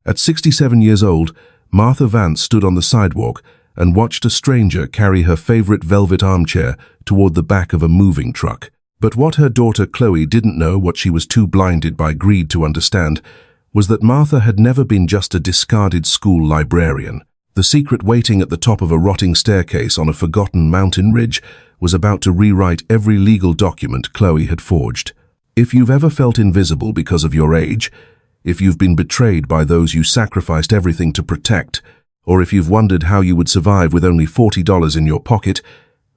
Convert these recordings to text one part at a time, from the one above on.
At 67 years old, Martha Vance stood on the sidewalk and watched a stranger carry her favorite velvet armchair toward the back of a moving truck. But what her daughter Chloe didn't know, what she was too blinded by greed to understand, was that Martha had never been just a discarded school librarian. The secret waiting at the top of a rotting staircase on a forgotten mountain ridge was about to rewrite every legal document Chloe had forged. If you've ever felt invisible because of your age, if you've been betrayed by those you sacrificed everything to protect, or if you've wondered how you would survive with only $40 in your pocket,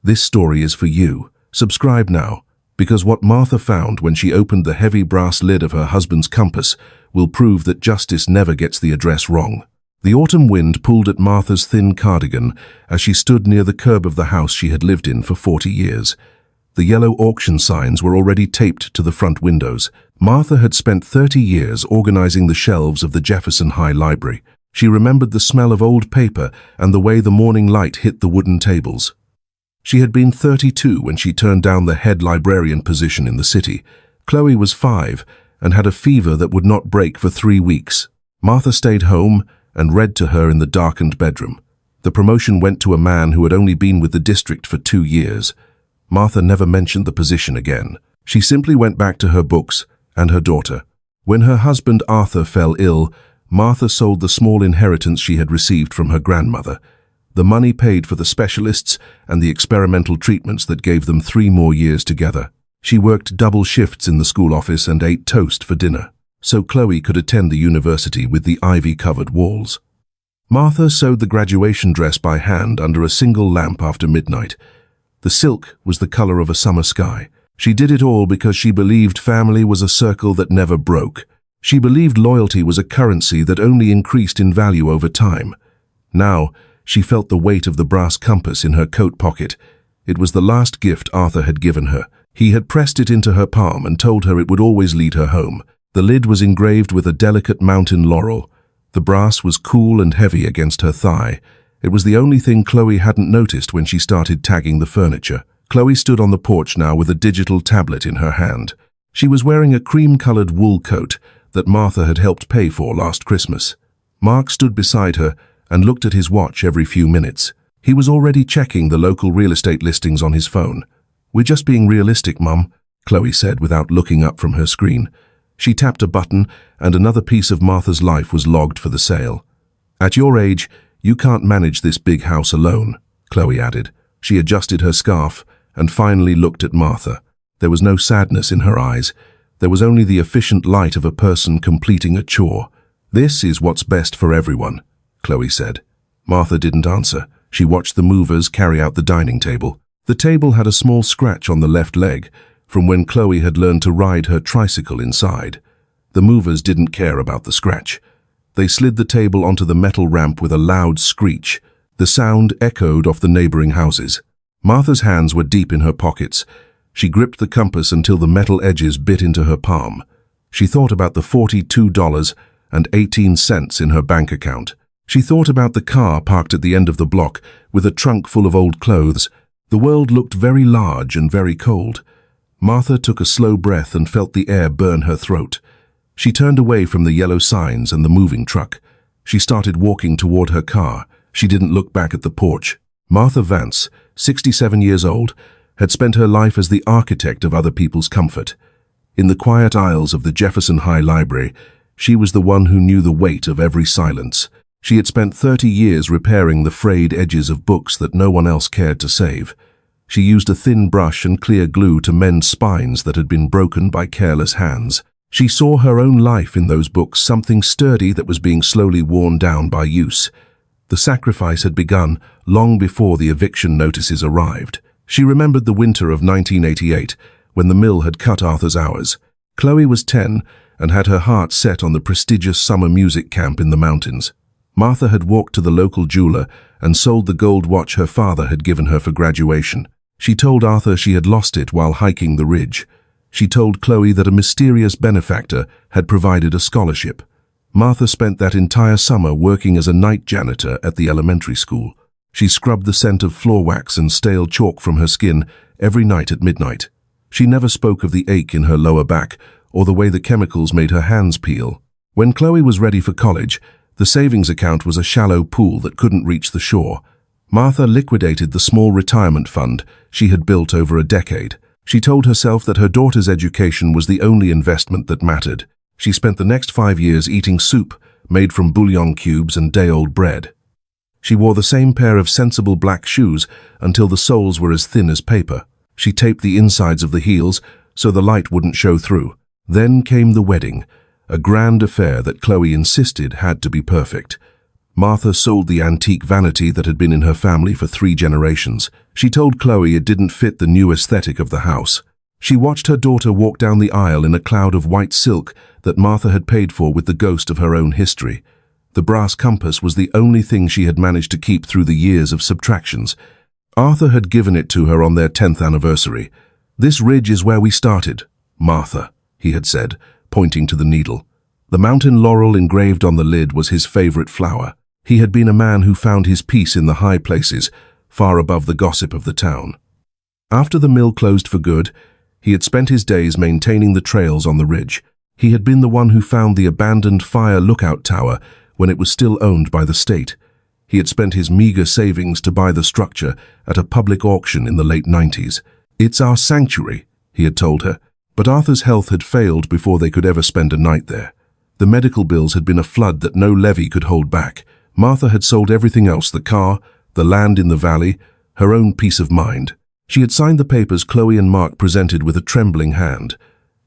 this story is for you. Subscribe now, because what Martha found when she opened the heavy brass lid of her husband's compass will prove that justice never gets the address wrong. The autumn wind pulled at Martha's thin cardigan as she stood near the curb of the house she had lived in for 40 years. The yellow auction signs were already taped to the front windows. Martha had spent 30 years organizing the shelves of the Jefferson High Library. She remembered the smell of old paper and the way the morning light hit the wooden tables. She had been 32 when she turned down the head librarian position in the city. Chloe was 5 and had a fever that would not break for 3 weeks. Martha stayed home and read to her in the darkened bedroom. The promotion went to a man who had only been with the district for 2 years. Martha never mentioned the position again. She simply went back to her books and her daughter. When her husband Arthur fell ill, Martha sold the small inheritance she had received from her grandmother. The money paid for the specialists and the experimental treatments that gave them 3 more years together. She worked double shifts in the school office and ate toast for dinner, so Chloe could attend the university with the ivy-covered walls. Martha sewed the graduation dress by hand under a single lamp after midnight. The silk was the color of a summer sky. She did it all because she believed family was a circle that never broke. She believed loyalty was a currency that only increased in value over time. Now, she felt the weight of the brass compass in her coat pocket. It was the last gift Arthur had given her. He had pressed it into her palm and told her it would always lead her home. The lid was engraved with a delicate mountain laurel. The brass was cool and heavy against her thigh. It was the only thing Chloe hadn't noticed when she started tagging the furniture. Chloe stood on the porch now with a digital tablet in her hand. She was wearing a cream-colored wool coat that Martha had helped pay for last Christmas. Mark stood beside her and looked at his watch every few minutes. He was already checking the local real estate listings on his phone. "We're just being realistic, Mum," Chloe said without looking up from her screen. She tapped a button and another piece of Martha's life was logged for the sale. "At your age, you can't manage this big house alone," Chloe added. She adjusted her scarf and finally looked at Martha. There was no sadness in her eyes. There was only the efficient light of a person completing a chore. "This is what's best for everyone," Chloe said. Martha didn't answer. She watched the movers carry out the dining table. The table had a small scratch on the left leg from when Chloe had learned to ride her tricycle inside. The movers didn't care about the scratch. They slid the table onto the metal ramp with a loud screech. The sound echoed off the neighboring houses. Martha's hands were deep in her pockets. She gripped the compass until the metal edges bit into her palm. She thought about the $42.18 in her bank account. She thought about the car parked at the end of the block with a trunk full of old clothes. The world looked very large and very cold. Martha took a slow breath and felt the air burn her throat. She turned away from the yellow signs and the moving truck. She started walking toward her car. She didn't look back at the porch. Martha Vance, 67 years old, had spent her life as the architect of other people's comfort. In the quiet aisles of the Jefferson High Library, she was the one who knew the weight of every silence. She had spent 30 years repairing the frayed edges of books that no one else cared to save. She used a thin brush and clear glue to mend spines that had been broken by careless hands. She saw her own life in those books, something sturdy that was being slowly worn down by use. The sacrifice had begun long before the eviction notices arrived. She remembered the winter of 1988, when the mill had cut Arthur's hours. Chloe was 10 and had her heart set on the prestigious summer music camp in the mountains. Martha had walked to the local jeweler and sold the gold watch her father had given her for graduation. She told Arthur she had lost it while hiking the ridge. She told Chloe that a mysterious benefactor had provided a scholarship. Martha spent that entire summer working as a night janitor at the elementary school. She scrubbed the scent of floor wax and stale chalk from her skin every night at midnight. She never spoke of the ache in her lower back or the way the chemicals made her hands peel. When Chloe was ready for college, the savings account was a shallow pool that couldn't reach the shore. Martha liquidated the small retirement fund she had built over a decade. She told herself that her daughter's education was the only investment that mattered. She spent the next 5 years eating soup made from bouillon cubes and day-old bread. She wore the same pair of sensible black shoes until the soles were as thin as paper. She taped the insides of the heels so the light wouldn't show through. Then came the wedding, a grand affair that Chloe insisted had to be perfect. Martha sold the antique vanity that had been in her family for 3 generations. She told Chloe it didn't fit the new aesthetic of the house. She watched her daughter walk down the aisle in a cloud of white silk that Martha had paid for with the ghost of her own history. The brass compass was the only thing she had managed to keep through the years of subtractions. Arthur had given it to her on their 10th anniversary. "This ridge is where we started, Martha," he had said, pointing to the needle. The mountain laurel engraved on the lid was his favorite flower. He had been a man who found his peace in the high places, far above the gossip of the town. After the mill closed for good, he had spent his days maintaining the trails on the ridge. He had been the one who found the abandoned fire lookout tower when it was still owned by the state. He had spent his meager savings to buy the structure at a public auction in the late 90s. "It's our sanctuary," he had told her, but Arthur's health had failed before they could ever spend a night there. The medical bills had been a flood that no levy could hold back. Martha had sold everything else, the car, the land in the valley, her own peace of mind. She had signed the papers Chloe and Mark presented with a trembling hand.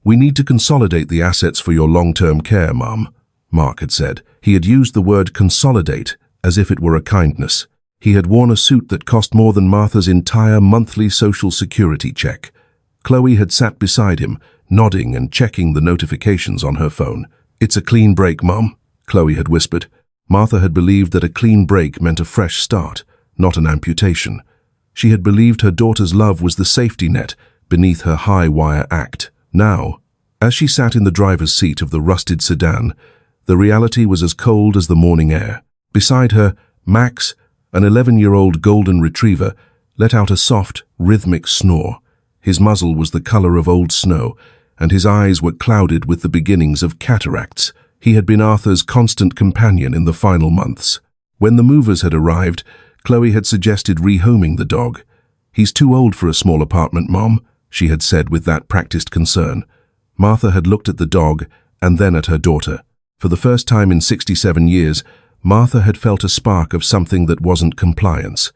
"We need to consolidate the assets for your long-term care, Mum," Mark had said. He had used the word consolidate as if it were a kindness. He had worn a suit that cost more than Martha's entire monthly Social Security check. Chloe had sat beside him, nodding and checking the notifications on her phone. "It's a clean break, Mum," Chloe had whispered. Martha had believed that a clean break meant a fresh start, not an amputation. She had believed her daughter's love was the safety net beneath her high-wire act. Now, as she sat in the driver's seat of the rusted sedan, the reality was as cold as the morning air. Beside her, Max, an 11-year-old golden retriever, let out a soft, rhythmic snore. His muzzle was the color of old snow, and his eyes were clouded with the beginnings of cataracts. He had been Arthur's constant companion in the final months. When the movers had arrived, Chloe had suggested rehoming the dog. "He's too old for a small apartment, Mom," she had said with that practiced concern. Martha had looked at the dog and then at her daughter. For the first time in 67 years, Martha had felt a spark of something that wasn't compliance.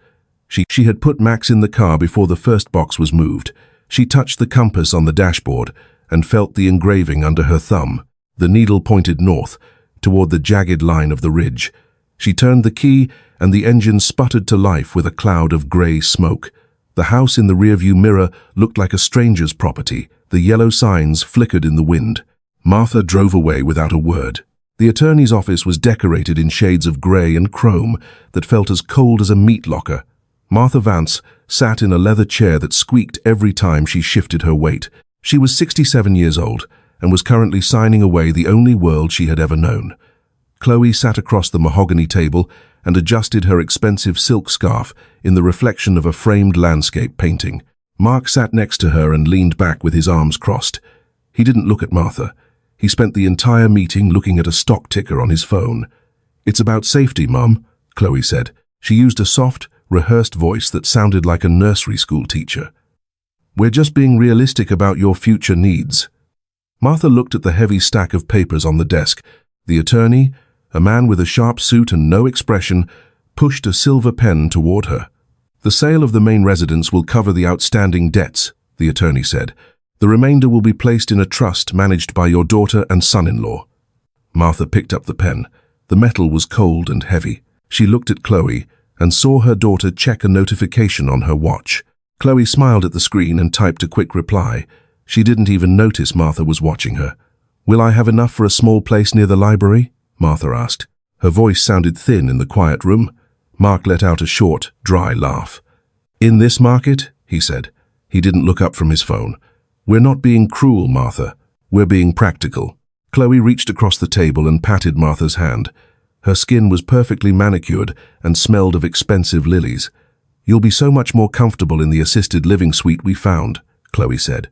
She had put Max in the car before the first box was moved. She touched the compass on the dashboard and felt the engraving under her thumb. The needle pointed north, toward the jagged line of the ridge. She turned the key and the engine sputtered to life with a cloud of grey smoke. The house in the rearview mirror looked like a stranger's property. The yellow signs flickered in the wind. Martha drove away without a word. The attorney's office was decorated in shades of grey and chrome that felt as cold as a meat locker. Martha Vance sat in a leather chair that squeaked every time she shifted her weight. She was 67 years old and was currently signing away the only world she had ever known. Chloe sat across the mahogany table and adjusted her expensive silk scarf in the reflection of a framed landscape painting. Mark sat next to her and leaned back with his arms crossed. He didn't look at Martha. He spent the entire meeting looking at a stock ticker on his phone. "It's about safety, Mum," Chloe said. She used a soft, rehearsed voice that sounded like a nursery school teacher. "We're just being realistic about your future needs." Martha looked at the heavy stack of papers on the desk. The attorney, a man with a sharp suit and no expression, pushed a silver pen toward her. "The sale of the main residence will cover the outstanding debts," the attorney said. "The remainder will be placed in a trust managed by your daughter and son-in-law." Martha picked up the pen. The metal was cold and heavy. She looked at Chloe and saw her daughter check a notification on her watch. Chloe smiled at the screen and typed a quick reply. She didn't even notice Martha was watching her. "Will I have enough for a small place near the library?" Martha asked. Her voice sounded thin in the quiet room. Mark let out a short, dry laugh. "In this market?" he said. He didn't look up from his phone. "We're not being cruel, Martha. We're being practical." Chloe reached across the table and patted Martha's hand. Her skin was perfectly manicured and smelled of expensive lilies. "You'll be so much more comfortable in the assisted living suite we found," Chloe said.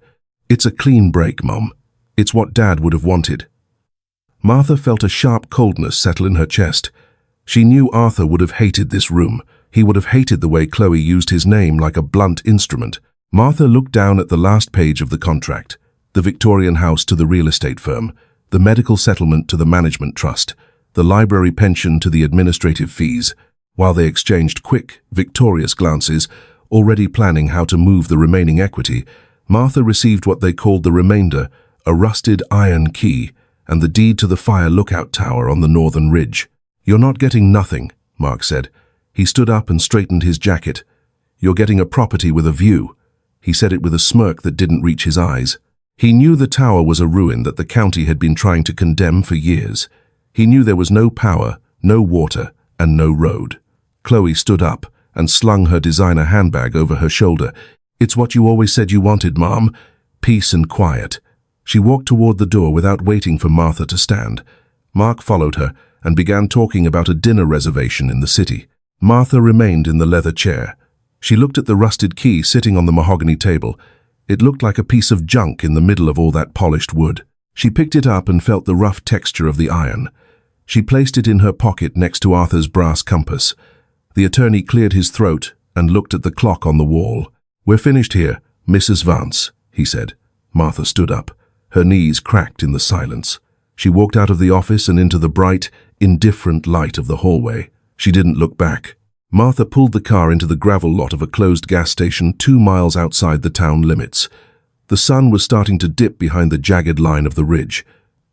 "It's a clean break, Mum. It's what Dad would have wanted." Martha felt a sharp coldness settle in her chest. She knew Arthur would have hated this room. He would have hated the way Chloe used his name like a blunt instrument. Martha looked down at the last page of the contract. The Victorian house to the real estate firm, the medical settlement to the management trust, the library pension to the administrative fees. While they exchanged quick, victorious glances, already planning how to move the remaining equity, Martha received what they called the remainder, a rusted iron key, and the deed to the fire lookout tower on the northern ridge. "You're not getting nothing," Mark said. He stood up and straightened his jacket. "You're getting a property with a view." He said it with a smirk that didn't reach his eyes. He knew the tower was a ruin that the county had been trying to condemn for years. He knew there was no power, no water, and no road. Chloe stood up and slung her designer handbag over her shoulder. "It's what you always said you wanted, Mom. Peace and quiet." She walked toward the door without waiting for Martha to stand. Mark followed her and began talking about a dinner reservation in the city. Martha remained in the leather chair. She looked at the rusted key sitting on the mahogany table. It looked like a piece of junk in the middle of all that polished wood. She picked it up and felt the rough texture of the iron. She placed it in her pocket next to Arthur's brass compass. The attorney cleared his throat and looked at the clock on the wall. "We're finished here, Mrs. Vance," he said. Martha stood up. Her knees cracked in the silence. She walked out of the office and into the bright, indifferent light of the hallway. She didn't look back. Martha pulled the car into the gravel lot of a closed gas station 2 miles outside the town limits. The sun was starting to dip behind the jagged line of the ridge.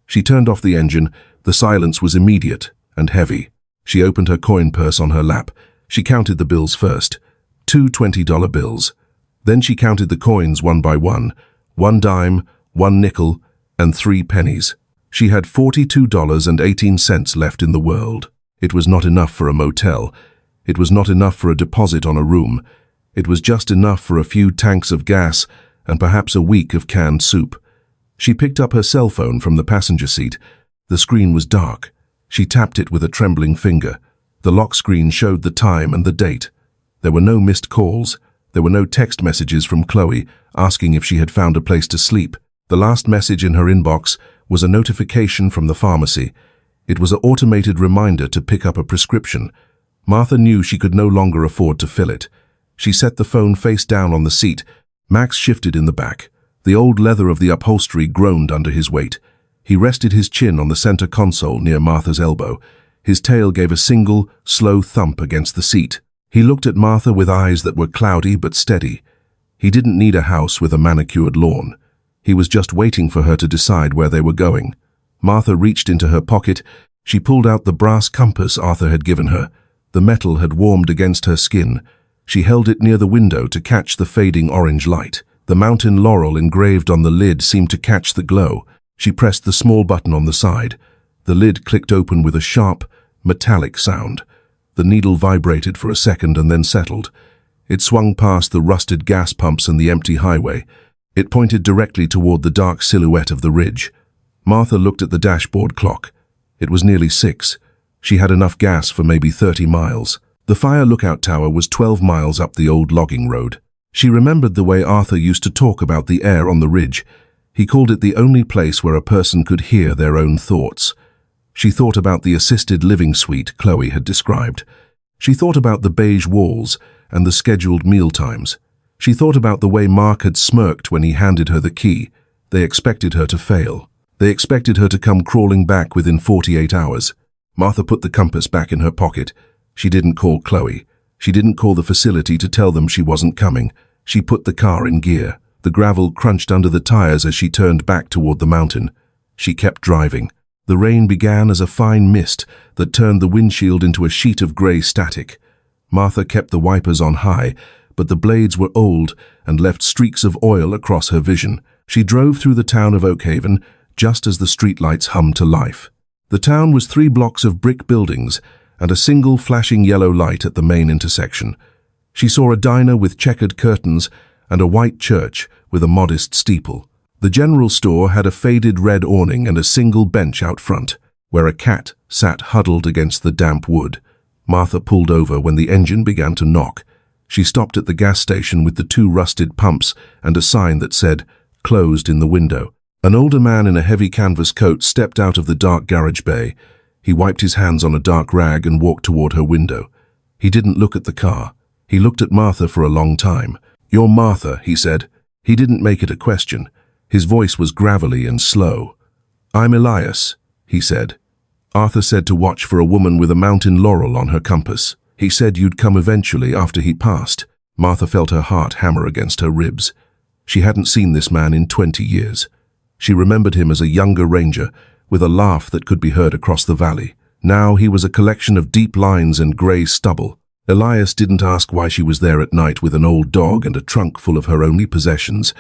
She turned off the engine. The silence was immediate and heavy. She opened her coin purse on her lap. She counted the bills first. 2 $20 bills. Then she counted the coins one by one. 1 dime, 1 nickel, and 3 pennies. She had $42.18 left in the world. It was not enough for a motel. It was not enough for a deposit on a room. It was just enough for a few tanks of gas and perhaps a week of canned soup. She picked up her cell phone from the passenger seat. The screen was dark. She tapped it with a trembling finger. The lock screen showed the time and the date. There were no missed calls. There were no text messages from Chloe asking if she had found a place to sleep. The last message in her inbox was a notification from the pharmacy. It was an automated reminder to pick up a prescription. Martha knew she could no longer afford to fill it. She set the phone face down on the seat. Max shifted in the back. The old leather of the upholstery groaned under his weight. He rested his chin on the center console near Martha's elbow. His tail gave a single, slow thump against the seat. He looked at Martha with eyes that were cloudy but steady. He didn't need a house with a manicured lawn. He was just waiting for her to decide where they were going. Martha reached into her pocket. She pulled out the brass compass Arthur had given her. The metal had warmed against her skin. She held it near the window to catch the fading orange light. The mountain laurel engraved on the lid seemed to catch the glow. She pressed the small button on the side. The lid clicked open with a sharp, metallic sound. The needle vibrated for a second and then settled. It swung past the rusted gas pumps and the empty highway. It pointed directly toward the dark silhouette of the ridge. Martha looked at the dashboard clock. It was nearly 6. She had enough gas for maybe 30 miles. The fire lookout tower was 12 miles up the old logging road. She remembered the way Arthur used to talk about the air on the ridge. He called it the only place where a person could hear their own thoughts. She thought about the assisted living suite Chloe had described. She thought about the beige walls and the scheduled mealtimes. She thought about the way Mark had smirked when he handed her the key. They expected her to fail. They expected her to come crawling back within 48 hours. Martha put the compass back in her pocket. She didn't call Chloe. She didn't call the facility to tell them she wasn't coming. She put the car in gear. The gravel crunched under the tires as she turned back toward the mountain. She kept driving. The rain began as a fine mist that turned the windshield into a sheet of grey static. Martha kept the wipers on high, but the blades were old and left streaks of oil across her vision. She drove through the town of Oakhaven just as the streetlights hummed to life. The town was 3 blocks of brick buildings and a single flashing yellow light at the main intersection. She saw a diner with checkered curtains and a white church with a modest steeple. The general store had a faded red awning and a single bench out front, where a cat sat huddled against the damp wood. Martha pulled over when the engine began to knock. She stopped at the gas station with the 2 rusted pumps and a sign that said, "Closed" in the window. An older man in a heavy canvas coat stepped out of the dark garage bay. He wiped his hands on a dark rag and walked toward her window. He didn't look at the car. He looked at Martha for a long time. "You're Martha," he said. He didn't make it a question. His voice was gravelly and slow. "I'm Elias," he said. "Arthur said to watch for a woman with a mountain laurel on her compass. He said you'd come eventually after he passed." Martha felt her heart hammer against her ribs. She hadn't seen this man in 20 years. She remembered him as a younger ranger, with a laugh that could be heard across the valley. Now he was a collection of deep lines and grey stubble. Elias didn't ask why she was there at night with an old dog and a trunk full of her only possessions.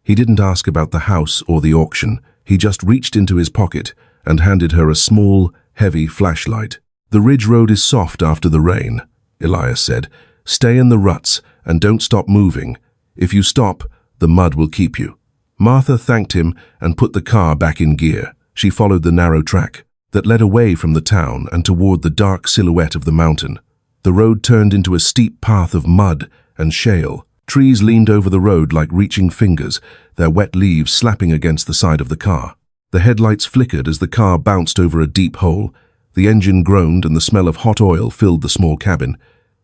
He didn't ask about the house or the auction. He just reached into his pocket and handed her a small, heavy flashlight. "The ridge road is soft after the rain," Elias said. "Stay in the ruts and don't stop moving. If you stop, the mud will keep you." Martha thanked him and put the car back in gear. She followed the narrow track that led away from the town and toward the dark silhouette of the mountain. The road turned into a steep path of mud and shale. Trees leaned over the road like reaching fingers, their wet leaves slapping against the side of the car. The headlights flickered as the car bounced over a deep hole. The engine groaned and the smell of hot oil filled the small cabin.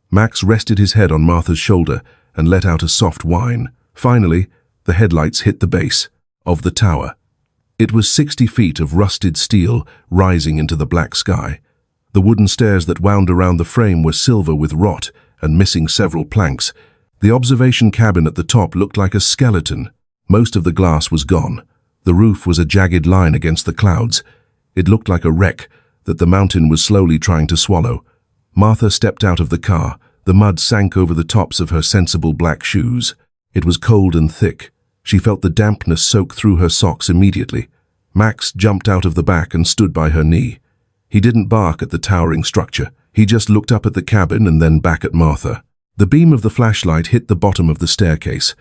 Max rested his head on Martha's shoulder and let out a soft whine. Finally, the headlights hit the base of the tower. It was 60 feet of rusted steel rising into the black sky. The wooden stairs that wound around the frame were silver with rot and missing several planks. The observation cabin at the top looked like a skeleton. Most of the glass was gone. The roof was a jagged line against the clouds. It looked like a wreck that the mountain was slowly trying to swallow. Martha stepped out of the car. The mud sank over the tops of her sensible black shoes. It was cold and thick. She felt the dampness soak through her socks immediately. Max jumped out of the back and stood by her knee. He didn't bark at the towering structure. He just looked up at the cabin and then back at Martha. The beam of the flashlight hit the bottom of the staircase.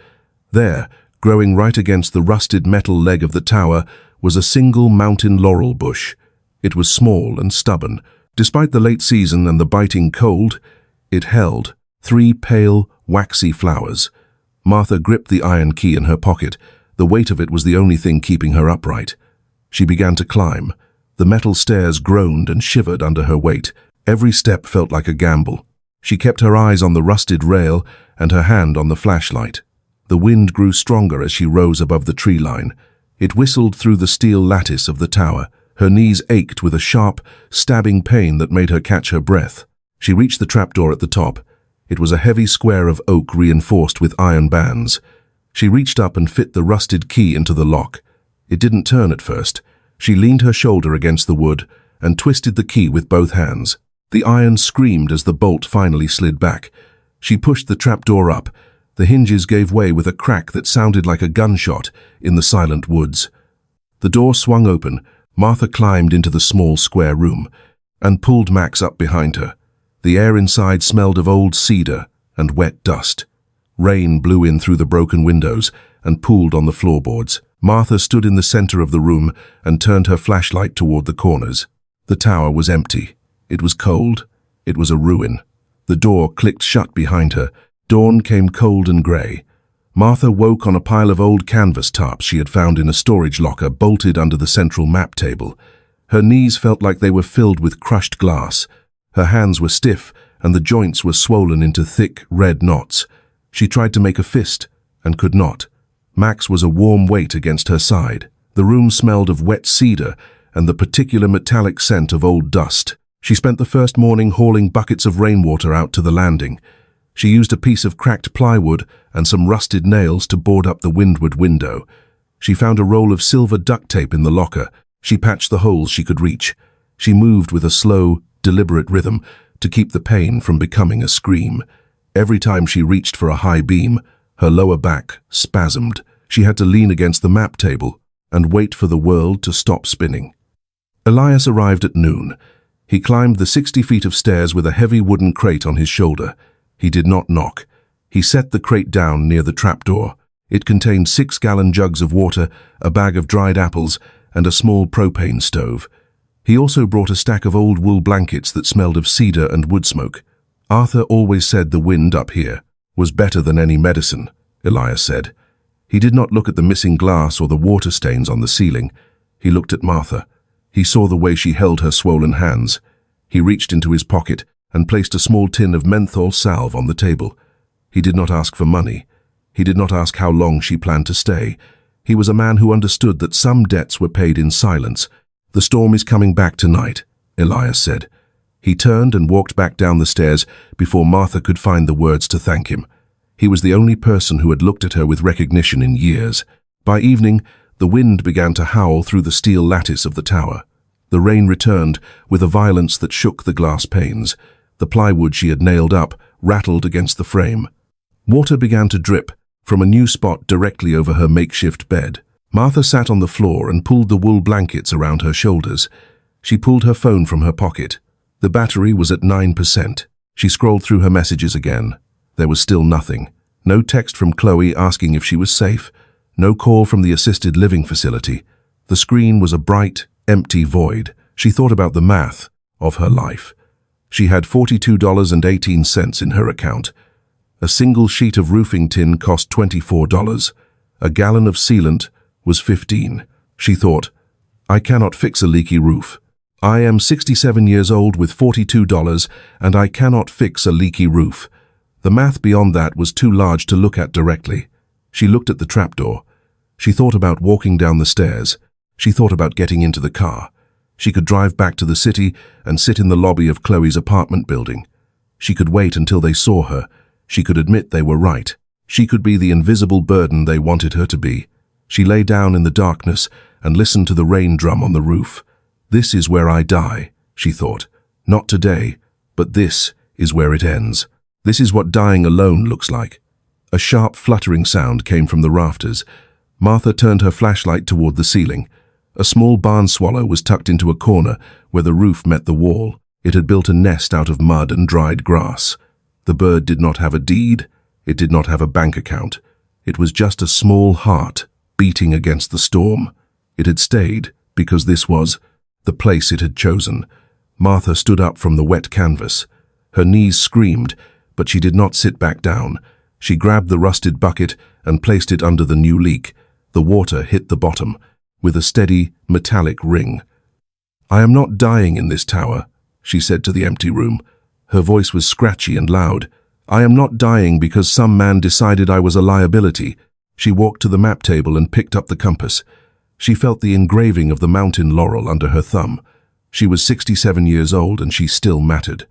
There, growing right against the rusted metal leg of the tower, was a single mountain laurel bush. It was small and stubborn. Despite the late season and the biting cold, it held 3 pale, waxy flowers. Martha gripped the iron key in her pocket. The weight of it was the only thing keeping her upright. She began to climb. The metal stairs groaned and shivered under her weight. Every step felt like a gamble. She kept her eyes on the rusted rail and her hand on the flashlight. The wind grew stronger as she rose above the tree line. It whistled through the steel lattice of the tower. Her knees ached with a sharp, stabbing pain that made her catch her breath. She reached the trapdoor at the top. It was a heavy square of oak reinforced with iron bands. She reached up and fit the rusted key into the lock. It didn't turn at first. She leaned her shoulder against the wood and twisted the key with both hands. The iron screamed as the bolt finally slid back. She pushed the trapdoor up. The hinges gave way with a crack that sounded like a gunshot in the silent woods. The door swung open. Martha climbed into the small square room and pulled Max up behind her. The air inside smelled of old cedar and wet dust. Rain blew in through the broken windows and pooled on the floorboards. Martha stood in the center of the room and turned her flashlight toward the corners. The tower was empty. It was cold. It was a ruin. The door clicked shut behind her. Dawn came cold and grey. Martha woke on a pile of old canvas tarps she had found in a storage locker bolted under the central map table. Her knees felt like they were filled with crushed glass. Her hands were stiff and the joints were swollen into thick, red knots. She tried to make a fist and could not. Max was a warm weight against her side. The room smelled of wet cedar and the particular metallic scent of old dust. She spent the first morning hauling buckets of rainwater out to the landing. She used a piece of cracked plywood and some rusted nails to board up the windward window. She found a roll of silver duct tape in the locker. She patched the holes she could reach. She moved with a slow, deliberate rhythm to keep the pain from becoming a scream. Every time she reached for a high beam, her lower back spasmed. She had to lean against the map table and wait for the world to stop spinning. Elias arrived at noon. He climbed the 60 feet of stairs with a heavy wooden crate on his shoulder. He did not knock. He set the crate down near the trapdoor. It contained 6-gallon jugs of water, a bag of dried apples, and a small propane stove. He also brought a stack of old wool blankets that smelled of cedar and wood smoke. Arthur always said the wind up here was better than any medicine, Elias said. He did not look at the missing glass or the water stains on the ceiling. He looked at Martha. He saw the way she held her swollen hands. He reached into his pocket and placed a small tin of menthol salve on the table. He did not ask for money. He did not ask how long she planned to stay. He was a man who understood that some debts were paid in silence. "The storm is coming back tonight," Elias said. He turned and walked back down the stairs before Martha could find the words to thank him. He was the only person who had looked at her with recognition in years. By evening, the wind began to howl through the steel lattice of the tower. The rain returned with a violence that shook the glass panes. The plywood she had nailed up rattled against the frame. Water began to drip from a new spot directly over her makeshift bed. Martha sat on the floor and pulled the wool blankets around her shoulders. She pulled her phone from her pocket. The battery was at 9%. She scrolled through her messages again. There was still nothing. No text from Chloe asking if she was safe. No call from the assisted living facility. The screen was a bright, empty void. She thought about the math of her life. She had $42.18 in her account. A single sheet of roofing tin cost $24. A gallon of sealant was $15. She thought, "I cannot fix a leaky roof. I am 67 years old with $42 and I cannot fix a leaky roof." The math beyond that was too large to look at directly. She looked at the trapdoor. She thought about walking down the stairs. She thought about getting into the car. She could drive back to the city and sit in the lobby of Chloe's apartment building. She could wait until they saw her. She could admit they were right. She could be the invisible burden they wanted her to be. She lay down in the darkness and listened to the rain drum on the roof. "This is where I die," she thought. "Not today, but this is where it ends. This is what dying alone looks like." A sharp fluttering sound came from the rafters. Martha turned her flashlight toward the ceiling. A small barn swallow was tucked into a corner where the roof met the wall. It had built a nest out of mud and dried grass. The bird did not have a deed. It did not have a bank account. It was just a small heart beating against the storm. It had stayed because this was the place it had chosen. Martha stood up from the wet canvas. Her knees screamed, but she did not sit back down. She grabbed the rusted bucket and placed it under the new leak. The water hit the bottom with a steady, metallic ring. "I am not dying in this tower," she said to the empty room. Her voice was scratchy and loud. "I am not dying because some man decided I was a liability." She walked to the map table and picked up the compass. She felt the engraving of the mountain laurel under her thumb. She was 67 years old and she still mattered.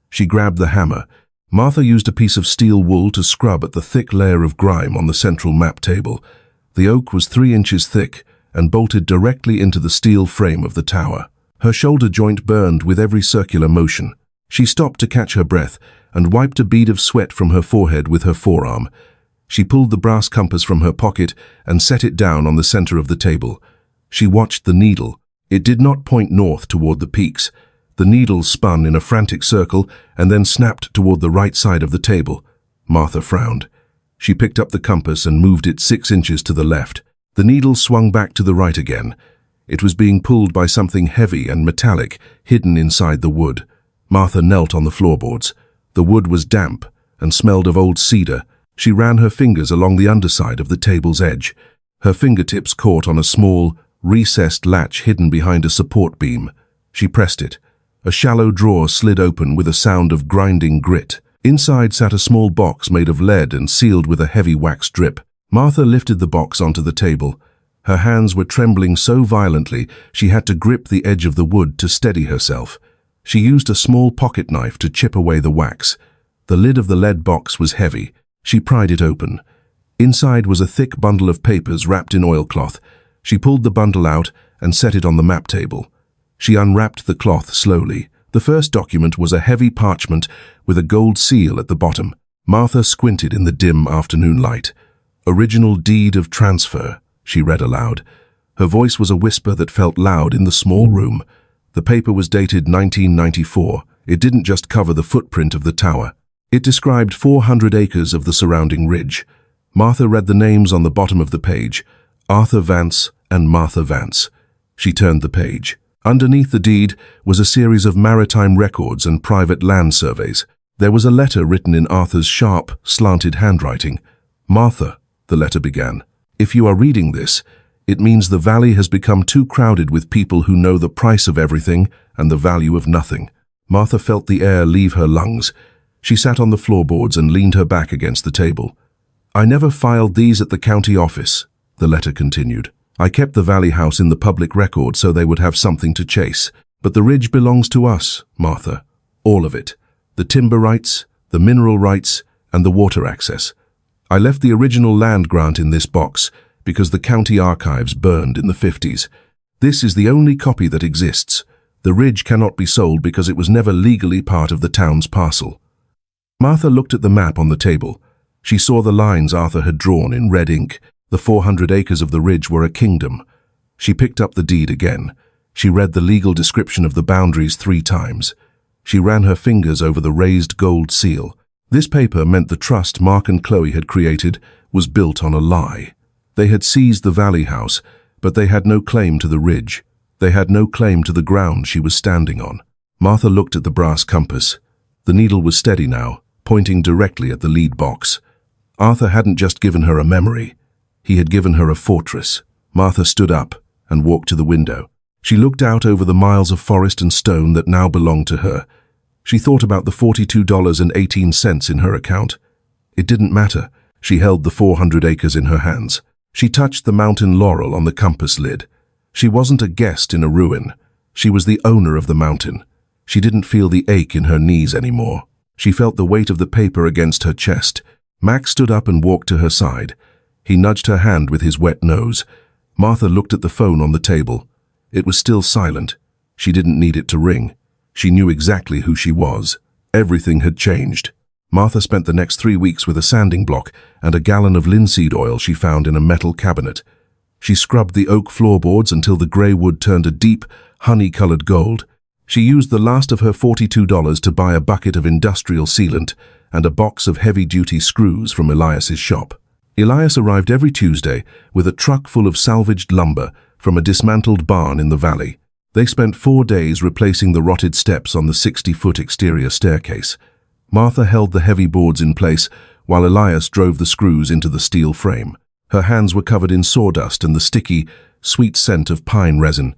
She grabbed the hammer. Martha used a piece of steel wool to scrub at the thick layer of grime on the central map table. The oak was 3 inches thick and bolted directly into the steel frame of the tower. Her shoulder joint burned with every circular motion. She stopped to catch her breath and wiped a bead of sweat from her forehead with her forearm. She pulled the brass compass from her pocket and set it down on the center of the table. She watched the needle. It did not point north toward the peaks. The needle spun in a frantic circle and then snapped toward the right side of the table. Martha frowned. She picked up the compass and moved it 6 inches to the left. The needle swung back to the right again. It was being pulled by something heavy and metallic hidden inside the wood. Martha knelt on the floorboards. The wood was damp and smelled of old cedar. She ran her fingers along the underside of the table's edge. Her fingertips caught on a small, recessed latch hidden behind a support beam. She pressed it. A shallow drawer slid open with a sound of grinding grit. Inside sat a small box made of lead and sealed with a heavy wax drip. Martha lifted the box onto the table. Her hands were trembling so violently she had to grip the edge of the wood to steady herself. She used a small pocket knife to chip away the wax. The lid of the lead box was heavy. She pried it open. Inside was a thick bundle of papers wrapped in oilcloth. She pulled the bundle out and set it on the map table. She unwrapped the cloth slowly. The first document was a heavy parchment with a gold seal at the bottom. Martha squinted in the dim afternoon light. "Original deed of transfer," she read aloud. Her voice was a whisper that felt loud in the small room. The paper was dated 1994. It didn't just cover the footprint of the tower. It described 400 acres of the surrounding ridge. Martha read the names on the bottom of the page, Arthur Vance and Martha Vance. She turned the page. Underneath the deed was a series of maritime records and private land surveys. There was a letter written in Arthur's sharp, slanted handwriting. "Martha," the letter began, If you are reading this, it means the valley has become too crowded with people who know the price of everything and the value of nothing. Martha felt the air leave her lungs. She sat on the floorboards and leaned her back against the table. "I never filed these at the county office," the letter continued. "I kept the Valley House in the public record so they would have something to chase. But the ridge belongs to us, Martha. All of it. The timber rights, the mineral rights, and the water access. I left the original land grant in this box because the county archives burned in the 50s. This is the only copy that exists. The ridge cannot be sold because it was never legally part of the town's parcel." Martha looked at the map on the table. She saw the lines Arthur had drawn in red ink. The 400 acres of the ridge were a kingdom. She picked up the deed again. She read the legal description of the boundaries 3 times. She ran her fingers over the raised gold seal. This paper meant the trust Mark and Chloe had created was built on a lie. They had seized the Valley House, but they had no claim to the ridge. They had no claim to the ground she was standing on. Martha looked at the brass compass. The needle was steady now, pointing directly at the lead box. Arthur hadn't just given her a memory. He had given her a fortress. Martha stood up and walked to the window. She looked out over the miles of forest and stone that now belonged to her. She thought about the $42.18 in her account. It didn't matter. She held the 400 acres in her hands. She touched the mountain laurel on the compass lid. She wasn't a guest in a ruin. She was the owner of the mountain. She didn't feel the ache in her knees anymore. She felt the weight of the paper against her chest. Max stood up and walked to her side. He nudged her hand with his wet nose. Martha looked at the phone on the table. It was still silent. She didn't need it to ring. She knew exactly who she was. Everything had changed. Martha spent the next 3 weeks with a sanding block and a gallon of linseed oil she found in a metal cabinet. She scrubbed the oak floorboards until the grey wood turned a deep, honey-colored gold. She used the last of her $42 to buy a bucket of industrial sealant and a box of heavy-duty screws from Elias's shop. Elias arrived every Tuesday with a truck full of salvaged lumber from a dismantled barn in the valley. They spent 4 days replacing the rotted steps on the 60-foot exterior staircase. Martha held the heavy boards in place while Elias drove the screws into the steel frame. Her hands were covered in sawdust and the sticky, sweet scent of pine resin.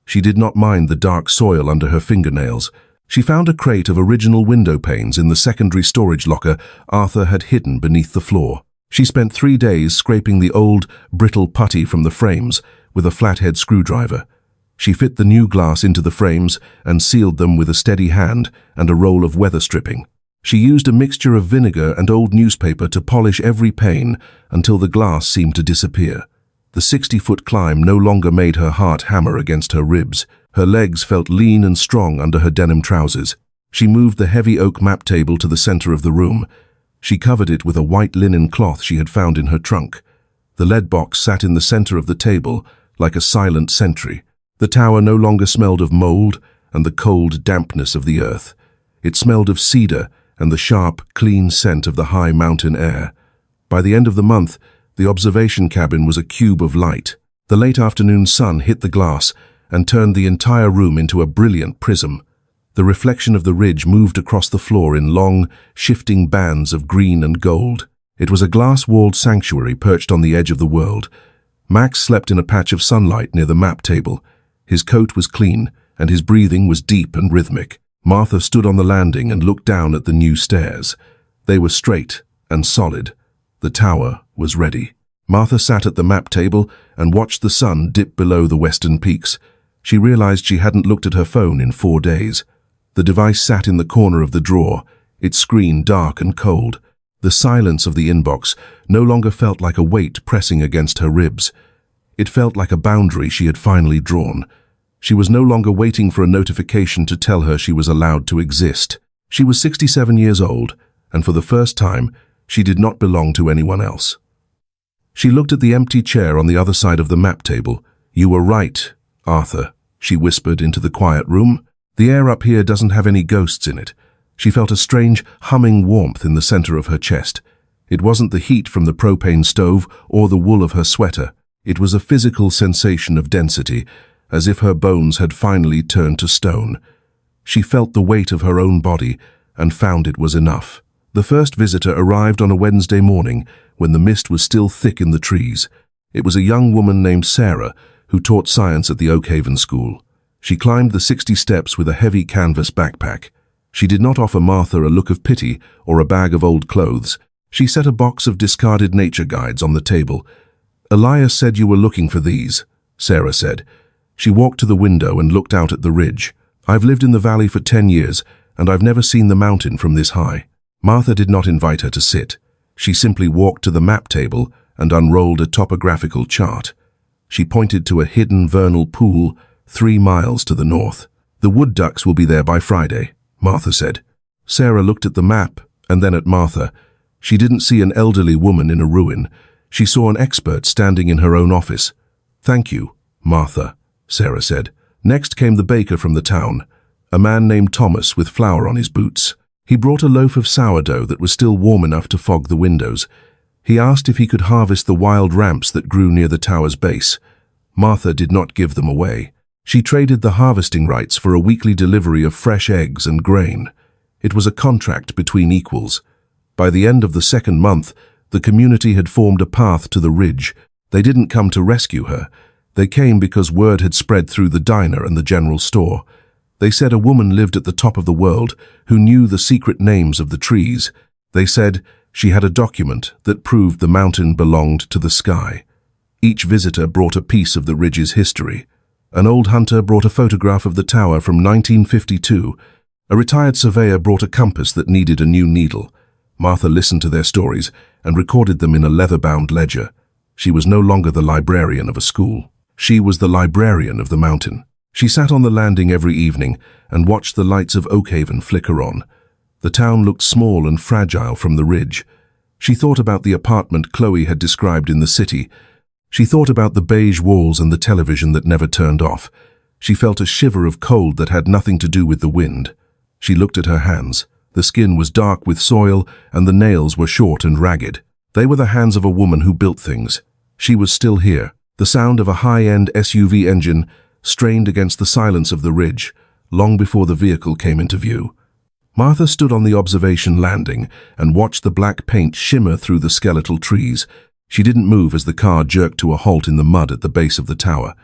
She did not mind the dark soil under her fingernails. She found a crate of original window panes in the secondary storage locker Arthur had hidden beneath the floor. She spent 3 days scraping the old, brittle putty from the frames with a flathead screwdriver. She fit the new glass into the frames and sealed them with a steady hand and a roll of weather stripping. She used a mixture of vinegar and old newspaper to polish every pane until the glass seemed to disappear. The 60-foot climb no longer made her heart hammer against her ribs. Her legs felt lean and strong under her denim trousers. She moved the heavy oak map table to the center of the room. She covered it with a white linen cloth she had found in her trunk. The lead box sat in the center of the table, like a silent sentry. The tower no longer smelled of mold and the cold dampness of the earth. It smelled of cedar and the sharp, clean scent of the high mountain air. By the end of the month, the observation cabin was a cube of light. The late afternoon sun hit the glass and turned the entire room into a brilliant prism. The reflection of the ridge moved across the floor in long, shifting bands of green and gold. It was a glass-walled sanctuary perched on the edge of the world. Max slept in a patch of sunlight near the map table. His coat was clean, and his breathing was deep and rhythmic. Martha stood on the landing and looked down at the new stairs. They were straight and solid. The tower was ready. Martha sat at the map table and watched the sun dip below the western peaks. She realized she hadn't looked at her phone in 4 days. The device sat in the corner of the drawer, its screen dark and cold. The silence of the inbox no longer felt like a weight pressing against her ribs. It felt like a boundary she had finally drawn. She was no longer waiting for a notification to tell her she was allowed to exist. She was 67 years old, and for the first time, she did not belong to anyone else. She looked at the empty chair on the other side of the map table. "You were right, Arthur," she whispered into the quiet room. "The air up here doesn't have any ghosts in it." She felt a strange, humming warmth in the center of her chest. It wasn't the heat from the propane stove or the wool of her sweater. It was a physical sensation of density, as if her bones had finally turned to stone. She felt the weight of her own body and found it was enough. The first visitor arrived on a Wednesday morning when the mist was still thick in the trees. It was a young woman named Sarah who taught science at the Oakhaven school. She climbed the 60 steps with a heavy canvas backpack. She did not offer Martha a look of pity or a bag of old clothes. She set a box of discarded nature guides on the table. "Elias said you were looking for these," Sarah said. She walked to the window and looked out at the ridge. "I've lived in the valley for 10 years, and I've never seen the mountain from this high." Martha did not invite her to sit. She simply walked to the map table and unrolled a topographical chart. She pointed to a hidden vernal pool 3 miles to the north. "The wood ducks will be there by Friday," Martha said. Sarah looked at the map and then at Martha. She didn't see an elderly woman in a ruin. She saw an expert standing in her own office. "Thank you, Martha," Sarah said. Next came the baker from the town, a man named Thomas with flour on his boots. He brought a loaf of sourdough that was still warm enough to fog the windows. He asked if he could harvest the wild ramps that grew near the tower's base. Martha did not give them away. She traded the harvesting rights for a weekly delivery of fresh eggs and grain. It was a contract between equals. By the end of the second month, the community had formed a path to the ridge. They didn't come to rescue her. They came because word had spread through the diner and the general store. They said a woman lived at the top of the world who knew the secret names of the trees. They said she had a document that proved the mountain belonged to the sky. Each visitor brought a piece of the ridge's history. An old hunter brought a photograph of the tower from 1952. A retired surveyor brought a compass that needed a new needle. Martha listened to their stories and recorded them in a leather-bound ledger. She was no longer the librarian of a school. She was the librarian of the mountain. She sat on the landing every evening and watched the lights of Oakhaven flicker on. The town looked small and fragile from the ridge. She thought about the apartment Chloe had described in the city. She thought about the beige walls and the television that never turned off. She felt a shiver of cold that had nothing to do with the wind. She looked at her hands. The skin was dark with soil and the nails were short and ragged. They were the hands of a woman who built things. She was still here. The sound of a high-end SUV engine strained against the silence of the ridge, long before the vehicle came into view. Martha stood on the observation landing and watched the black paint shimmer through the skeletal trees. She didn't move as the car jerked to a halt in the mud at the base of the tower.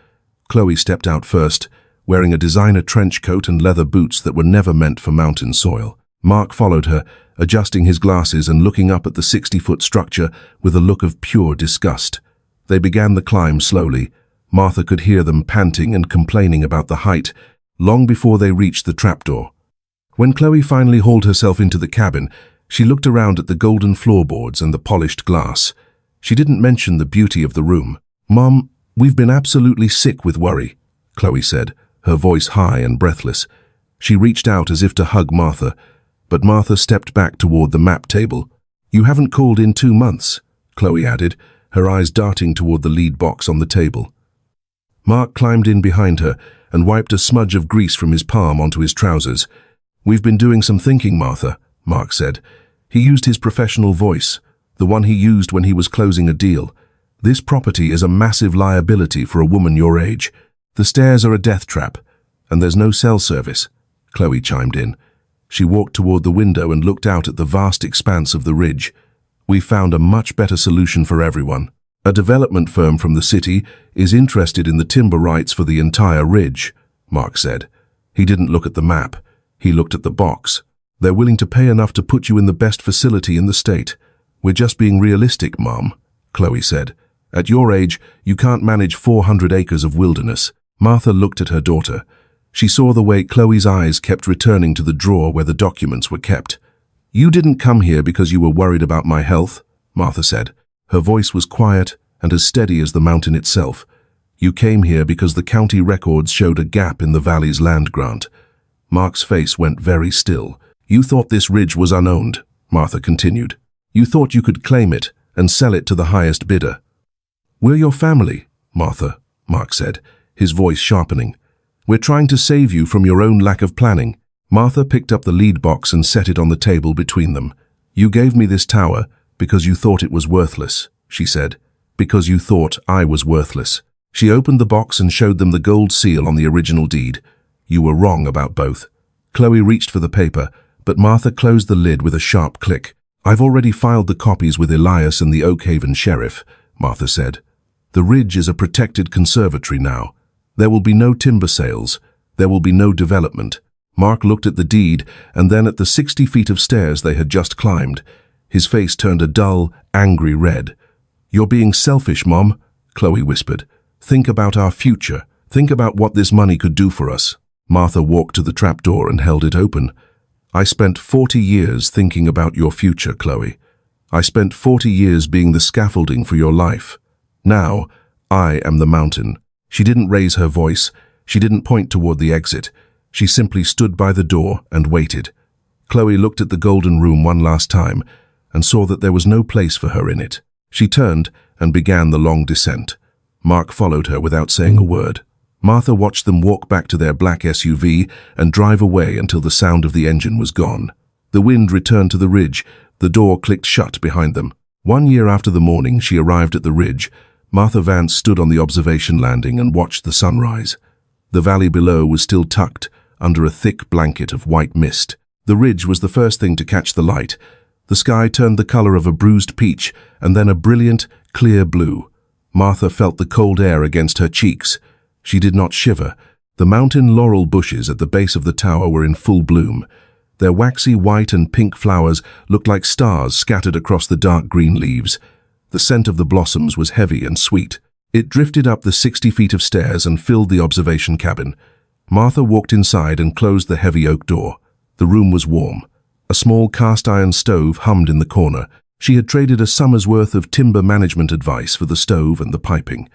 Chloe stepped out first, wearing a designer trench coat and leather boots that were never meant for mountain soil. Mark followed her, adjusting his glasses and looking up at the 60-foot structure with a look of pure disgust. They began the climb slowly. Martha could hear them panting and complaining about the height, long before they reached the trapdoor. When Chloe finally hauled herself into the cabin, she looked around at the golden floorboards and the polished glass. She didn't mention the beauty of the room. "Mom, we've been absolutely sick with worry," Chloe said, her voice high and breathless. She reached out as if to hug Martha, but Martha stepped back toward the map table. "You haven't called in 2 months," Chloe added, her eyes darting toward the lead box on the table. Mark climbed in behind her and wiped a smudge of grease from his palm onto his trousers. "We've been doing some thinking, Martha," Mark said. He used his professional voice, the one he used when he was closing a deal. "This property is a massive liability for a woman your age. The stairs are a death trap, and there's no cell service," Chloe chimed in. She walked toward the window and looked out at the vast expanse of the ridge. "We've found a much better solution for everyone. A development firm from the city is interested in the timber rights for the entire ridge," Mark said. He didn't look at the map. He looked at the box. "They're willing to pay enough to put you in the best facility in the state. We're just being realistic, Mom," Chloe said. "At your age, you can't manage 400 acres of wilderness." Martha looked at her daughter. She saw the way Chloe's eyes kept returning to the drawer where the documents were kept. "You didn't come here because you were worried about my health," Martha said. Her voice was quiet and as steady as the mountain itself. "You came here because the county records showed a gap in the valley's land grant." Mark's face went very still. "You thought this ridge was unowned," Martha continued. "You thought you could claim it and sell it to the highest bidder." "We're your family, Martha," Mark said, his voice sharpening. "We're trying to save you from your own lack of planning." Martha picked up the lead box and set it on the table between them. "You gave me this tower because you thought it was worthless," she said. "Because you thought I was worthless." She opened the box and showed them the gold seal on the original deed. "You were wrong about both." Chloe reached for the paper, but Martha closed the lid with a sharp click. "I've already filed the copies with Elias and the Oakhaven sheriff," Martha said. The ridge is a protected conservatory now. There will be no timber sales. There will be no development. Mark looked at the deed and then at the 60 feet of stairs they had just climbed. His face turned a dull, angry red. "You're being selfish, Mom," Chloe whispered. "Think about our future. Think about what this money could do for us." Martha walked to the trapdoor and held it open. "I spent 40 years thinking about your future, Chloe. I spent 40 years being the scaffolding for your life. Now, I am the mountain." She didn't raise her voice. She didn't point toward the exit. She simply stood by the door and waited. Chloe looked at the golden room one last time and saw that there was no place for her in it. She turned and began the long descent. Mark followed her without saying a word. Martha watched them walk back to their black SUV and drive away until the sound of the engine was gone. The wind returned to the ridge. The door clicked shut behind them. 1 year after the morning she arrived at the ridge, Martha Vance stood on the observation landing and watched the sunrise. The valley below was still tucked under a thick blanket of white mist. The ridge was the first thing to catch the light. The sky turned the color of a bruised peach and then a brilliant, clear blue. Martha felt the cold air against her cheeks. She did not shiver. The mountain laurel bushes at the base of the tower were in full bloom. Their waxy white and pink flowers looked like stars scattered across the dark green leaves. The scent of the blossoms was heavy and sweet. It drifted up the 60 feet of stairs and filled the observation cabin. Martha walked inside and closed the heavy oak door. The room was warm. A small cast-iron stove hummed in the corner. She had traded a summer's worth of timber management advice for the stove and the piping.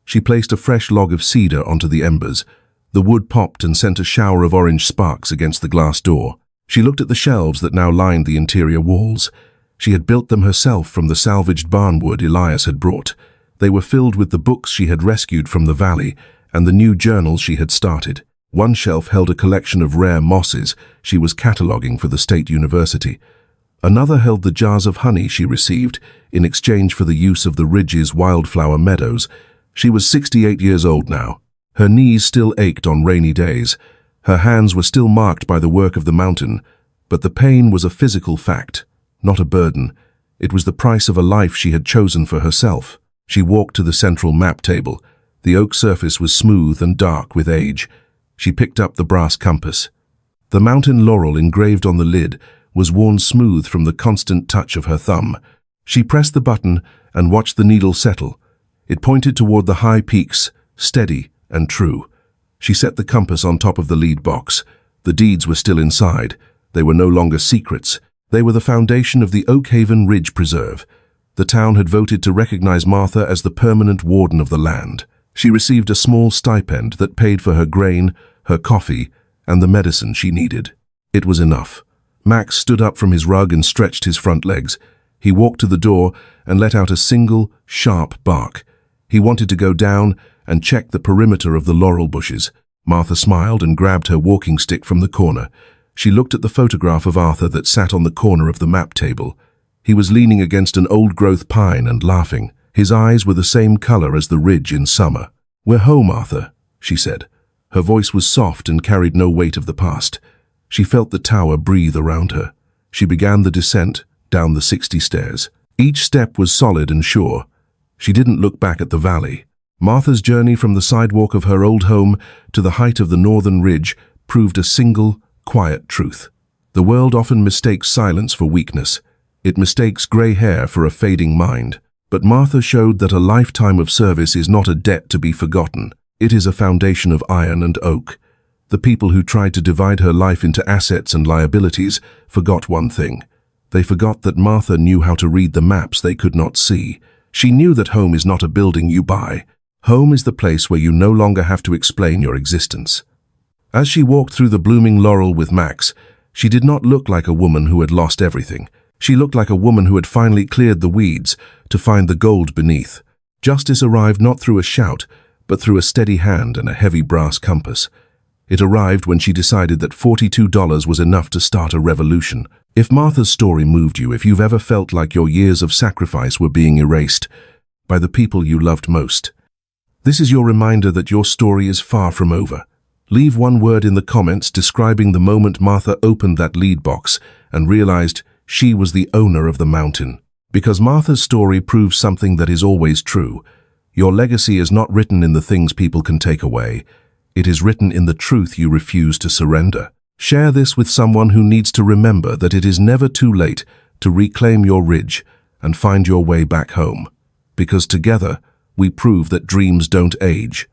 She placed a fresh log of cedar onto the embers. The wood popped and sent a shower of orange sparks against the glass door. She looked at the shelves that now lined the interior walls. She had built them herself from the salvaged barnwood Elias had brought. They were filled with the books she had rescued from the valley and the new journals she had started. One shelf held a collection of rare mosses she was cataloguing for the State University. Another held the jars of honey she received in exchange for the use of the ridge's wildflower meadows. She was 68 years old now. Her knees still ached on rainy days. Her hands were still marked by the work of the mountain, but the pain was a physical fact, not a burden. It was the price of a life she had chosen for herself. She walked to the central map table. The oak surface was smooth and dark with age. She picked up the brass compass. The mountain laurel engraved on the lid was worn smooth from the constant touch of her thumb. She pressed the button and watched the needle settle. It pointed toward the high peaks, steady and true. She set the compass on top of the lead box. The deeds were still inside. They were no longer secrets. They were the foundation of the Oakhaven Ridge Preserve. The town had voted to recognize Martha as the permanent warden of the land. She received a small stipend that paid for her grain, her coffee, and the medicine she needed. It was enough. Max stood up from his rug and stretched his front legs. He walked to the door and let out a single, sharp bark. He wanted to go down and check the perimeter of the laurel bushes. Martha smiled and grabbed her walking stick from the corner. She looked at the photograph of Arthur that sat on the corner of the map table. He was leaning against an old-growth pine and laughing. His eyes were the same color as the ridge in summer. "We're home, Arthur," she said. Her voice was soft and carried no weight of the past. She felt the tower breathe around her. She began the descent down the 60 stairs. Each step was solid and sure. She didn't look back at the valley. Martha's journey from the sidewalk of her old home to the height of the northern ridge proved a single, quiet truth. The world often mistakes silence for weakness. It mistakes gray hair for a fading mind. But Martha showed that a lifetime of service is not a debt to be forgotten. It is a foundation of iron and oak. The people who tried to divide her life into assets and liabilities forgot one thing. They forgot that Martha knew how to read the maps they could not see. She knew that home is not a building you buy. Home is the place where you no longer have to explain your existence. As she walked through the blooming laurel with Max, she did not look like a woman who had lost everything. She looked like a woman who had finally cleared the weeds to find the gold beneath. Justice arrived not through a shout, but through a steady hand and a heavy brass compass. It arrived when she decided that $42 was enough to start a revolution. If Martha's story moved you, if you've ever felt like your years of sacrifice were being erased by the people you loved most, this is your reminder that your story is far from over. Leave one word in the comments describing the moment Martha opened that lead box and realized she was the owner of the mountain. Because Martha's story proves something that is always true. Your legacy is not written in the things people can take away. It is written in the truth you refuse to surrender. Share this with someone who needs to remember that it is never too late to reclaim your ridge and find your way back home. Because together, we prove that dreams don't age.